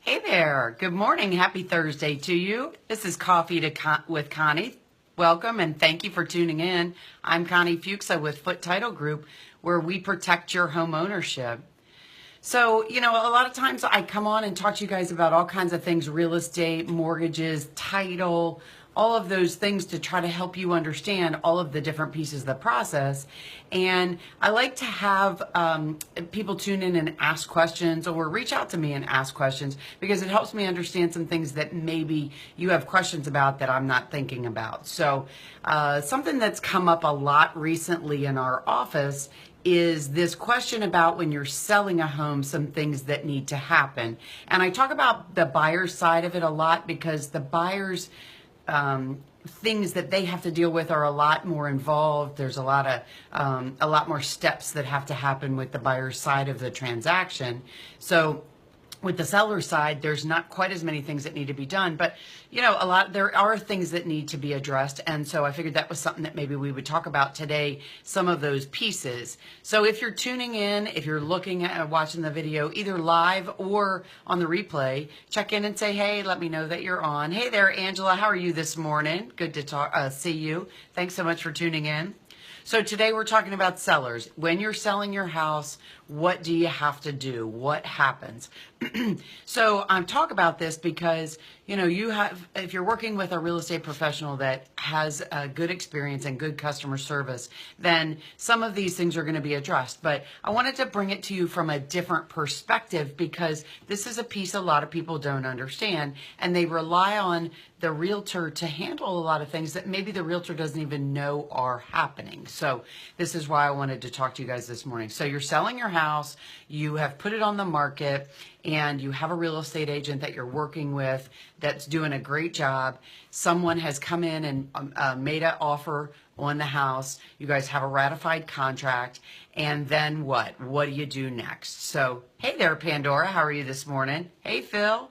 Hey there. Good morning. Happy Thursday to you. This is with Connie. Welcome and thank you for tuning in. I'm Connie Fuksa with Foote Title Group, where we protect your home ownership. So, a lot of times I come on and talk to you guys about all kinds of things, real estate, mortgages, title, all of those things to try to help you understand all of the different pieces of the process. And I like to have people tune in and ask questions or reach out to me and ask questions because it helps me understand some things that maybe you have questions about that I'm not thinking about. So something that's come up a lot recently in our office is this question about when you're selling a home, some things that need to happen. And I talk about the buyer's side of it a lot because the buyer's things that they have to deal with are a lot more involved. There's a lot more steps that have to happen with the buyer's side of the transaction. So with the seller side, there's not quite as many things that need to be done, but there are things that need to be addressed. And so I figured that was something that maybe we would talk about today, some of those pieces. So if you're tuning in, if you're looking at watching the video, either live or on the replay, check in and say, hey, let me know that you're on. Hey there, Angela, how are you this morning? Good to see you. Thanks so much for tuning in. So today we're talking about sellers. When you're selling your house, what do you have to do? What happens? So I'm talking about this because, if you're working with a real estate professional that has a good experience and good customer service, then some of these things are going to be addressed. But I wanted to bring it to you from a different perspective because this is a piece a lot of people don't understand, and they rely on the realtor to handle a lot of things that maybe the realtor doesn't even know are happening. So this is why I wanted to talk to you guys this morning. So you're selling your house, you have put it on the market, and you have a real estate agent that you're working with that's doing a great job. Someone has come in and made an offer on the house. You guys have a ratified contract. And then what? What do you do next? So, hey there, Pandora. How are you this morning? Hey, Phil.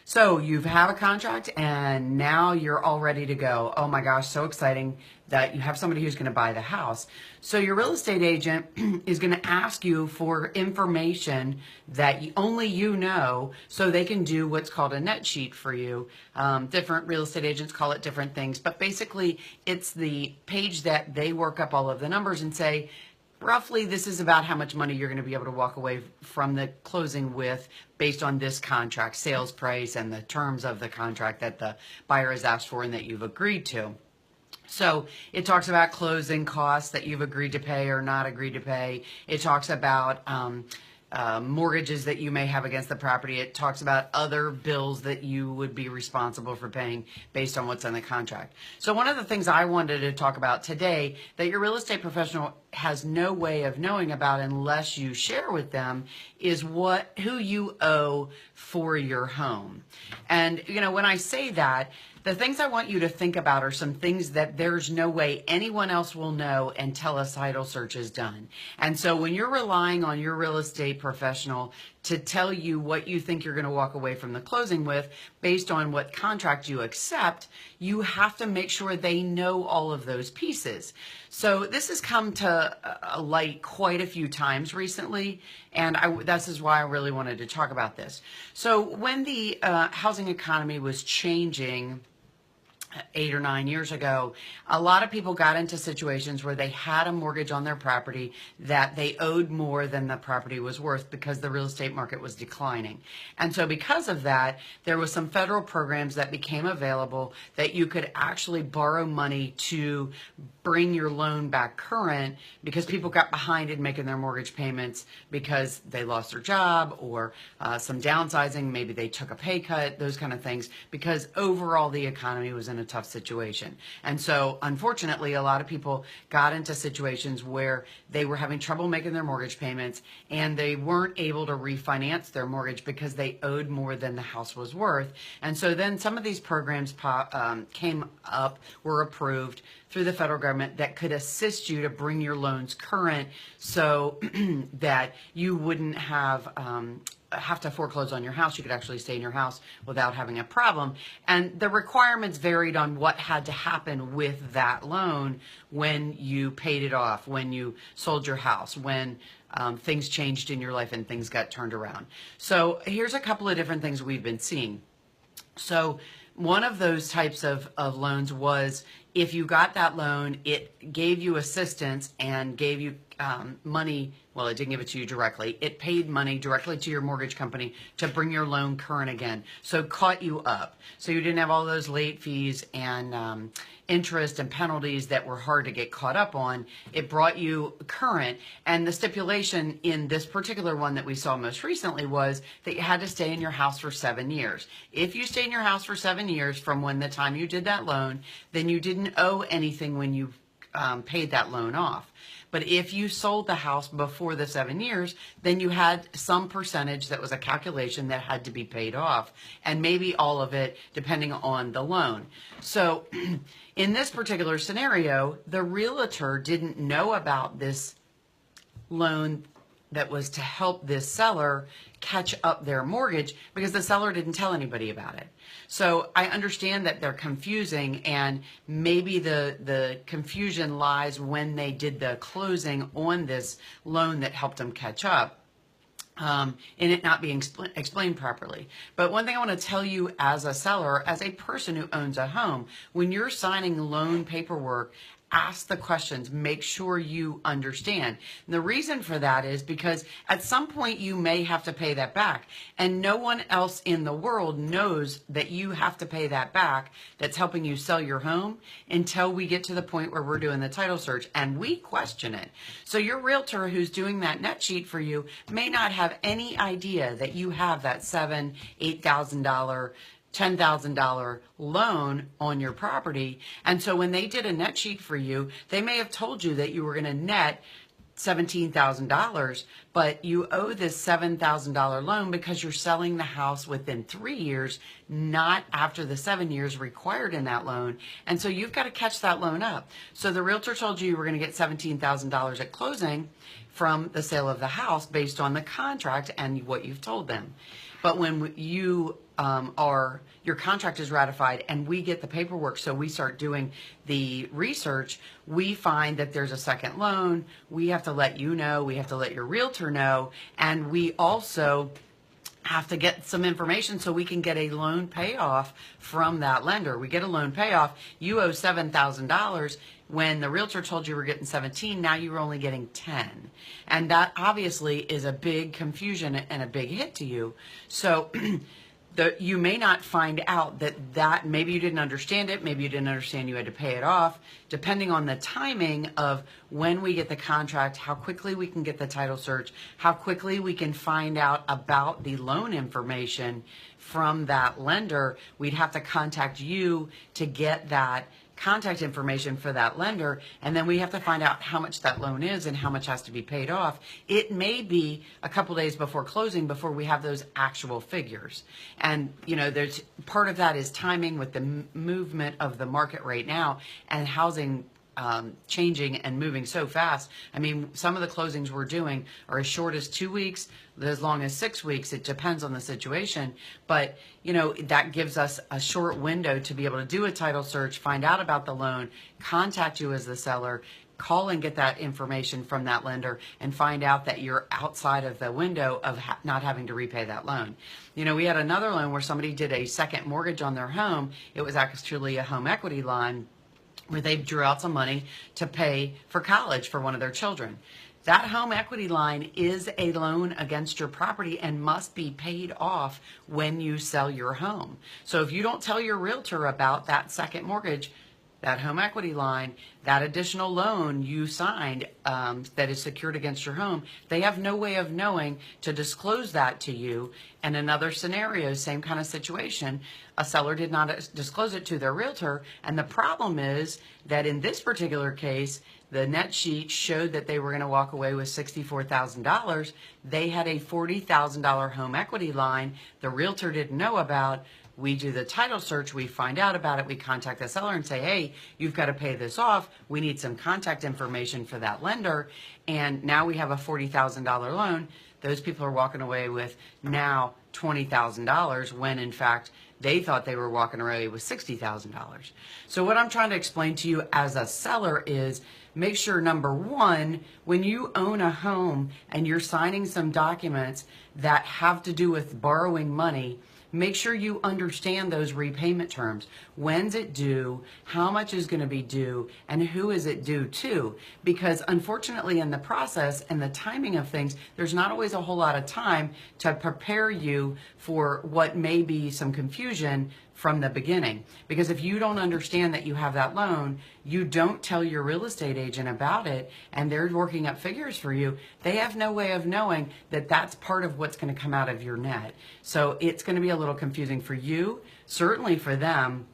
So you have a contract and now you're all ready to go. Oh my gosh, so exciting that you have somebody who's going to buy the house. So your real estate agent is going to ask you for information that only you know, so they can do what's called a net sheet for you. Different real estate agents call it different things, but basically it's the page that they work up all of the numbers and say, roughly, this is about how much money you're going to be able to walk away from the closing with based on this contract, sales price, and the terms of the contract that the buyer has asked for and that you've agreed to. So it talks about closing costs that you've agreed to pay or not agreed to pay. It talks about mortgages that you may have against the property. It talks about other bills that you would be responsible for paying based on what's in the contract. So one of the things I wanted to talk about today that your real estate professional has no way of knowing about unless you share with them is who you owe for your home. And when I say that, the things I want you to think about are some things that there's no way anyone else will know until a title search is done. And so when you're relying on your real estate professional to tell you what you think you're going to walk away from the closing with based on what contract you accept, you have to make sure they know all of those pieces. So this has come to light quite a few times recently, and this is why I really wanted to talk about this. So when the housing economy was changing 8 or 9 years ago, a lot of people got into situations where they had a mortgage on their property that they owed more than the property was worth because the real estate market was declining. And so because of that, there was some federal programs that became available that you could actually borrow money to bring your loan back current because people got behind in making their mortgage payments because they lost their job or some downsizing, maybe they took a pay cut, those kind of things, because overall the economy was in a tough situation. And so unfortunately, a lot of people got into situations where they were having trouble making their mortgage payments and they weren't able to refinance their mortgage because they owed more than the house was worth. And so then some of these programs came up, were approved through the federal government that could assist you to bring your loans current so that you wouldn't have have to foreclose on your house. You could actually stay in your house without having a problem. And the requirements varied on what had to happen with that loan when you paid it off, when you sold your house, when things changed in your life and things got turned around. So here's a couple of different things we've been seeing. So one of those types of loans was if you got that loan, it gave you assistance and gave you money. Well, it didn't give it to you directly. It paid money directly to your mortgage company to bring your loan current again. So it caught you up. So you didn't have all those late fees and interest and penalties that were hard to get caught up on. It brought you current. And the stipulation in this particular one that we saw most recently was that you had to stay in your house for 7 years. If you stay in your house for 7 years from when the time you did that loan, then you didn't owe anything when you paid that loan off. But if you sold the house before the 7 years, then you had some percentage that was a calculation that had to be paid off, and maybe all of it depending on the loan. So in this particular scenario, the realtor didn't know about this loan that was to help this seller catch up their mortgage because the seller didn't tell anybody about it. So I understand that they're confusing, and maybe the confusion lies when they did the closing on this loan that helped them catch up. And it not being explained properly. But one thing I want to tell you as a seller, as a person who owns a home, when you're signing loan paperwork, ask the questions, make sure you understand. And the reason for that is because at some point you may have to pay that back, and no one else in the world knows that you have to pay that back that's helping you sell your home until we get to the point where we're doing the title search and we question it. So your realtor who's doing that net sheet for you may not have any idea that you have that $7,000, $8,000, $10,000 loan on your property. And so when they did a net sheet for you, they may have told you that you were going to net $17,000, but you owe this $7,000 loan because you're selling the house within 3 years, not after the 7 years required in that loan. And so you've got to catch that loan up. So the realtor told you were going to get $17,000 at closing from the sale of the house based on the contract and what you've told them. But when you your contract is ratified and we get the paperwork, so we start doing the research, we find that there's a second loan. We have to let you know, we have to let your realtor know, and we also have to get some information so we can get a loan payoff from that lender. We get a loan payoff. You owe $7,000 when the realtor told you were getting 17. Now you're only getting 10. And that obviously is a big confusion and a big hit to you. So you may not find out that maybe you didn't understand it, maybe you didn't understand you had to pay it off, depending on the timing of when we get the contract, how quickly we can get the title search, how quickly we can find out about the loan information from that lender. We'd have to contact you to get that contact information for that lender, and then we have to find out how much that loan is and how much has to be paid off. It may be a couple days before closing before we have those actual figures. And there's part of that is timing with the movement of the market right now and housing changing and moving so fast. I mean, some of the closings we're doing are as short as 2 weeks, as long as 6 weeks. It depends on the situation. But, that gives us a short window to be able to do a title search, find out about the loan, contact you as the seller, call and get that information from that lender, and find out that you're outside of the window of not having to repay that loan. We had another loan where somebody did a second mortgage on their home. It was actually a home equity line where they drew out some money to pay for college for one of their children. That home equity line is a loan against your property and must be paid off when you sell your home. So if you don't tell your realtor about that second mortgage, that home equity line, that additional loan you signed that is secured against your home, they have no way of knowing to disclose that to you. And another scenario, same kind of situation, a seller did not disclose it to their realtor. And the problem is that in this particular case, the net sheet showed that they were going to walk away with $64,000. They had a $40,000 home equity line the realtor didn't know about. We do the title search, we find out about it, we contact the seller and say, hey, you've got to pay this off. We need some contact information for that lender. And now we have a $40,000 loan. those people are walking away with now $20,000 when in fact they thought they were walking away with $60,000. So what I'm trying to explain to you as a seller is make sure, number one, when you own a home and you're signing some documents that have to do with borrowing money, make sure you understand those repayment terms. When's it due? How much is going to be due? And who is it due to? Because unfortunately in the process and the timing of things, there's not always a whole lot of time to prepare you for what may be some confusion from the beginning. Because if you don't understand that you have that loan, you don't tell your real estate agent about it, and they're working up figures for you, they have no way of knowing that that's part of what's going to come out of your net. So it's going to be a little confusing for you, certainly for them.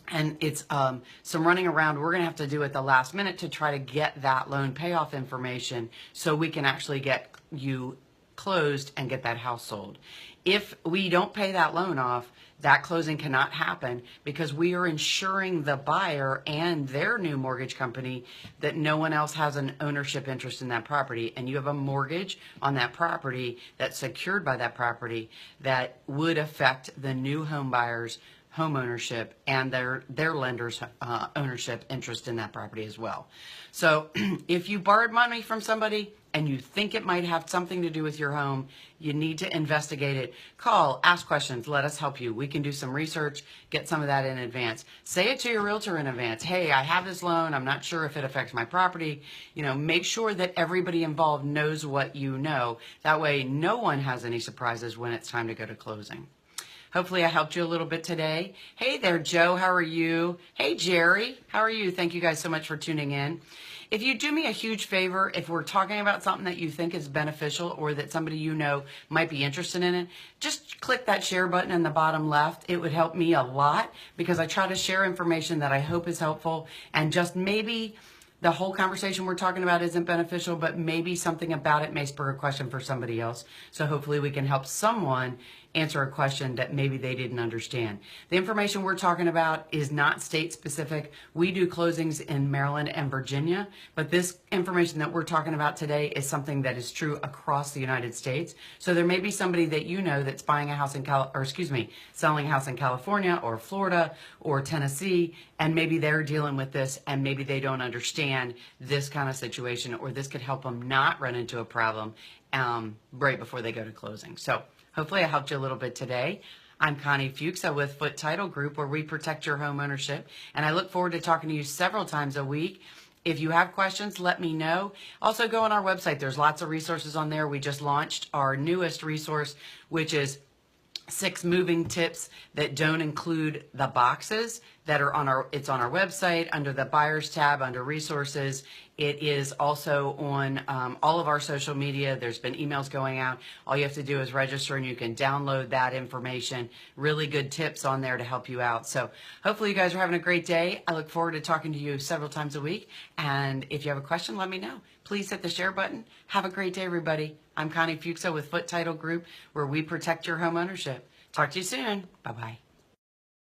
And it's some running around we're going to have to do at the last minute to try to get that loan payoff information so we can actually get you closed and get that house sold. If we don't pay that loan off, that closing cannot happen because we are insuring the buyer and their new mortgage company that no one else has an ownership interest in that property, and you have a mortgage on that property that's secured by that property that would affect the new home buyer's home ownership and their lender's ownership interest in that property as well. So if you borrowed money from somebody and you think it might have something to do with your home, you need to investigate it. Call, ask questions, let us help you. We can do some research, get some of that in advance. Say it to your realtor in advance. Hey, I have this loan. I'm not sure if it affects my property. You know, make sure that everybody involved knows what you know. That way no one has any surprises when it's time to go to closing. Hopefully I helped you a little bit today. Hey there, Joe. How are you? Hey, Jerry. How are you? Thank you guys so much for tuning in. If you do me a huge favor, if we're talking about something that you think is beneficial or that somebody you know might be interested in it, just click that share button in the bottom left. It would help me a lot because I try to share information that I hope is helpful, and just maybe the whole conversation we're talking about isn't beneficial, but maybe something about it may spur a question for somebody else. So hopefully we can help someone answer a question that maybe they didn't understand. The information we're talking about is not state specific. We do closings in Maryland and Virginia, but this information that we're talking about today is something that is true across the United States. So there may be somebody that you know that's buying a house in selling a house in California or Florida or Tennessee, and maybe they're dealing with this and maybe they don't understand this kind of situation, or this could help them not run into a problem right before they go to closing. So hopefully I helped you a little bit today. I'm Connie Fuksa with Foote Title Group, where we protect your home ownership, and I look forward to talking to you several times a week. If you have questions, let me know. Also, go on our website. There's lots of resources on there. We just launched our newest resource, which is 6 moving tips that don't include the boxes that are on it's on our website under the buyers tab under resources. It is also on all of our social media. There's been emails going out. All you have to do is register and you can download that information. Really good tips on there to help you out. So hopefully you guys are having a great day. I look forward to talking to you several times a week. And if you have a question, let me know. Please hit the share button. Have a great day, everybody. I'm Connie Fuksa with Foote Title Group, where we protect your home ownership. Talk to you soon. Bye-bye.